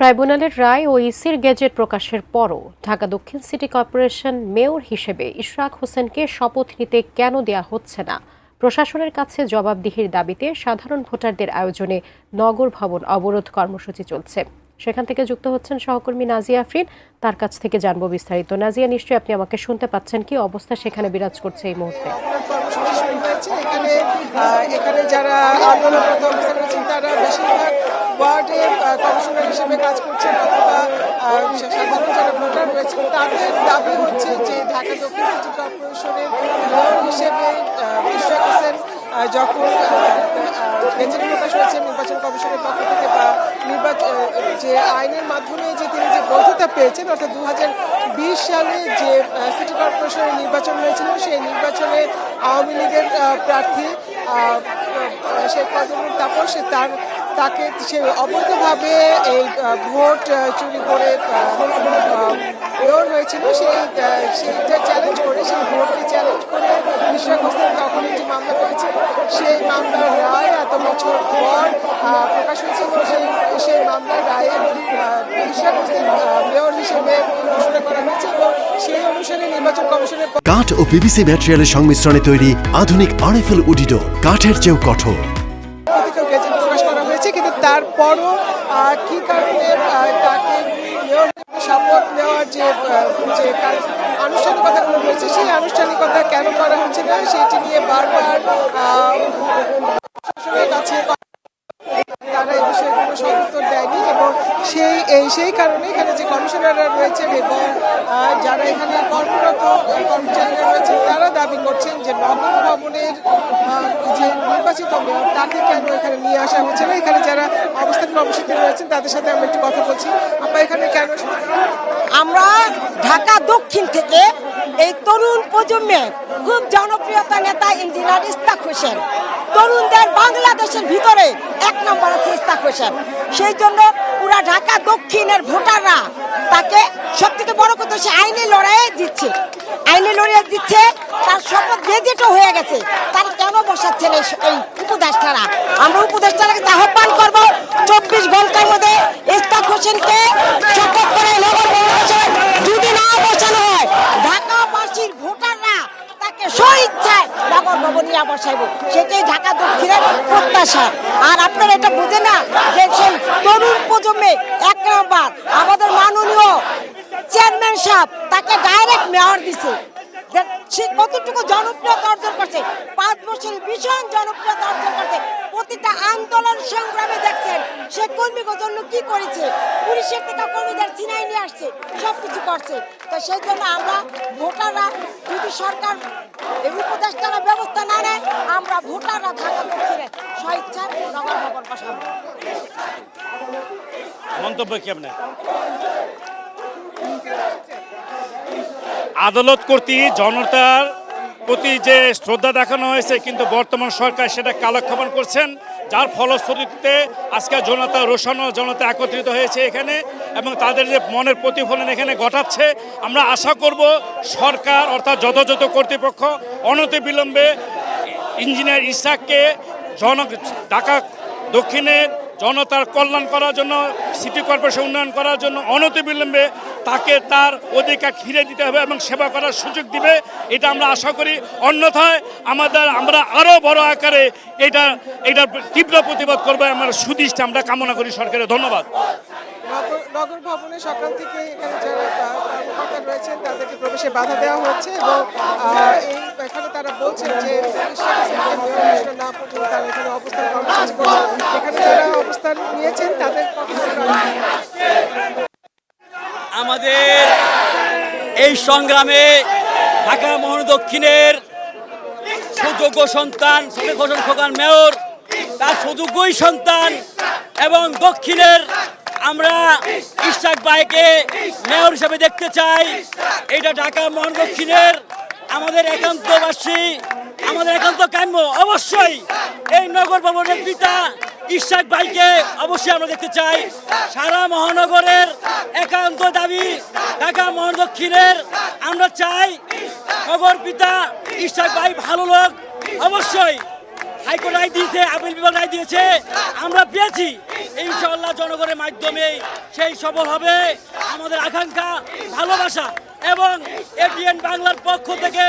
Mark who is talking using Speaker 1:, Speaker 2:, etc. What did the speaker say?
Speaker 1: ট্রাইব্যুনালের রায় ও ইসির গেজেট প্রকাশের পরও ঢাকা দক্ষিণ সিটি কর্পোরেশন মেয়র হিসেবে ইশরাক হোসেনকে শপথ নিতে কেন দেয়া হচ্ছে না, প্রশাসনের কাছে জবাবদিহির দাবিতে সাধারণ ভোটারদের আয়োজনে নগর ভবন অবরোধ কর্মসূচি চলছে। সেখান থেকে যুক্ত হচ্ছেন সহকর্মী নাজিয়া আফরিন, তার কাছ থেকে জানবো বিস্তারিত। নাজিয়া, নিশ্চয়ই আপনি আমাকে শুনতে পাচ্ছেন। কি অবস্থা সেখানে বিরাজ করছে এই মুহূর্তে?
Speaker 2: এখানে যারা আন্দোলনরত অবস্থান রয়েছেন তারা বেশিরভাগ ওয়ার্ডে কমিশনার হিসেবে কাজ করছেন অথবা সাধারণ যারা ভোটার রয়েছেন তাদের দাবি হচ্ছে যে ঢাকা দক্ষিণ সিটি কর্পোরেশনের মেয়র হিসেবে ইশরাক হোসেন যখন গেজেট প্রকাশ হয়েছে নির্বাচন কমিশনের পক্ষ থেকে বা যে আইনের মাধ্যমে যে তিনি যে বৈধতা পেয়েছেন, অর্থাৎ 2020 সালে যে সিটি কর্পোরেশনের নির্বাচন হয়েছিল সেই নির্বাচনে আওয়ামী লীগের প্রার্থী শেখ ফজলুল তাপস তাকে সে অবৈধভাবে এই ভোট চুরি করে মেয়র হয়েছিল। সেইটা চ্যালেঞ্জ করে, সেই ভোটকে চ্যালেঞ্জ করে ইশরাক হোসেন তখন একটি মামলা করেছে। সেই মামলার রায় এত বছর পর প্রকাশ হয়েছে এবং সেই মামলার রায়ে ইশরাক হোসেন মেয়র হিসেবে ঘোষণা করা হয়েছে এবং সেই অনুসারে নির্বাচন কমিশনের
Speaker 3: কাঠ ও পিভিসি ম্যাটেরিয়ালের সংমিশ্রণে তৈরি আধুনিক আরএফএল উডিডোর, কাঠের চেয়েও কঠোর।
Speaker 2: গেজেট প্রকাশ করা হয়েছে, কিন্তু তারপরও কি কারণে তাকে মেয়র শপথ নেওয়ার যে আনুষ্ঠানিকতাগুলো রয়েছে সেই আনুষ্ঠানিকতা কেন করা হচ্ছে না সেটি নিয়ে বারবার প্রশাসনের কাছে তারা এই বিষয়ে কোনো সদুত্তর দেয়নি এবং সেই কারণে এখানে যে কমিশনাররা রয়েছেন এবং যারা এখানে কর্মরত কর্মচারীরা রয়েছেন তারা দাবি করছেন যে নগর ভবনের যে নির্বাচিত মেয়র তাকে কেন এখানে নিয়ে আসা হচ্ছে না। এখানে যারা অবস্থান কর্মসূচিতে রয়েছেন তাদের সাথে আমরা একটু কথা বলছি। আপনারা এখানে কেন?
Speaker 4: আমরা ঢাকা দক্ষিণ থেকে এই তরুণ প্রজন্মের খুব জনপ্রিয়তা নেতা ইঞ্জিনিয়ার ইশরাক হোসেন, তরুণদের বাংলাদেশের ভিতরে 1 নম্বর আছে ইশরাক হোসেন। সেই জন্য পুরা ঢাকা দক্ষিণের ভোটাররা তাকে সবথেকে বড় কথা সে আইনি লড়াইয়ে দিচ্ছে, তার শপথ গেজেটও হয়ে গেছে। তারা কেন বসাচ্ছেন এই উপদেষ্টারা? আমরা উপদেষ্টারা আহ্বান করব 24 ঘন্টার মধ্যে ইশরাক হোসেনকে শপথ করে নগর যদি না বসানো হয় ঢাকাবাসীর ভোটাররা তাকে স্বইচ্ছায় নগর ভবন নিয়ে বসাইব, সেটাই ঢাকা দক্ষিণের প্রত্যাশা। আর আপনারা এটা বুঝে না যে সেই তরুণ প্রজন্মে 1 নম্বর আমাদের মাননীয় চেয়ারম্যান সাহেব তাকে ডাইরেক্ট মেয়র দিছে। সে কতটুকু জনপ্রিয়তা অর্জন করছে, 5 বছরে ভীষণ জনপ্রিয়তা অর্জন করছে। প্রতিটা আন্দোলন সংগ্রামে দেখছেন সে কর্মীদের জন্য কি করেছে, পুলিশের থেকে কর্মীদের চিনাই নিয়ে আসছে, সবকিছু করছে। তো সেই জন্য আমরা ভোটাররা যদি সরকার এই উপদেষ্টারা ব্যবস্থা না নেয়, আমরা ভোটাররা ঢাকা দক্ষিণে স্বেচ্ছায় নগর ভবন বসাবো।
Speaker 5: মন্তব্য কি আপনার? আদালত কর্তৃক জনতার প্রতি যে শ্রদ্ধা দেখানো হয়েছে, কিন্তু বর্তমান সরকার সেটা কালক্ষেপণ করছেন, যার ফলশ্রুতিতে আজকে জনতা রোষানো জনতা একত্রিত হয়েছে এখানে এবং তাদের যে মনের প্রতিফলন এখানে ঘটাচ্ছে। আমরা আশা করব সরকার অর্থাৎ যথাযথ কর্তৃপক্ষ অনতিবিলম্বে ইঞ্জিনিয়ার ইশরাককে ঢাকা দক্ষিণের জনতার কল্যাণ করার জন্য, সিটি কর্পোরেশন উন্নয়ন করার জন্য অনতিবিলম্বে তাকে তার অধিকার ফিরে দিতে হবে এবং সেবা করার সুযোগ দিবে, এটা আমরা আশা করি। অন্যথায় আমরা আরও বড় আকারে এটা তীব্র প্রতিবাদ করবো, আমরা সুদৃষ্টি আমরা কামনা করি সরকারের। ধন্যবাদ।
Speaker 2: নগর ভবনে সকাল থেকে এখানে যারা কর্মকর্তা রয়েছেন তাদেরকে প্রবেশে বাধা দেওয়া হচ্ছে এবং এখানে তারা বলছেন যে না পর্যন্ত তারা এখানে অবস্থান কর্মসূচি করছেন। এখানে যারা অবস্থান নিয়েছেন তাদের
Speaker 6: আমাদের এই সংগ্রামে ঢাকা মহানগর দক্ষিণের সুযোগ্য সন্তান শেখ হোসেন খোকন মেয়র, তার সুযোগ্যই সন্তান এবং দক্ষিণের আমরা ইশরাক ভাইকে মেয়র হিসেবে দেখতে চাই। এটা ঢাকা মহানগর দক্ষিণের আমাদের একান্তবাসী, আমাদের একান্ত কাম্য। অবশ্যই এই নগর ভবনের পিতা ইশরাক ভাইকে অবশ্যই আমরা দেখতে চাই। সারা মহানগরের একান্ত দাবি, ঢাকা মহানগর দক্ষিণের আমরা চাই নগর পিতা ইশরাক ভাই ভালো লোক, অবশ্যই হাইকোর্ট রায় দিয়েছে, আপিল বিভাগ রায় দিয়েছে, আমরা পেয়েছি। ইনশাআল্লাহ জনগণের মাধ্যমে সেই সফল হবে আমাদের আকাঙ্ক্ষা, ভালোবাসা। এবং এটিএন বাংলার পক্ষ থেকে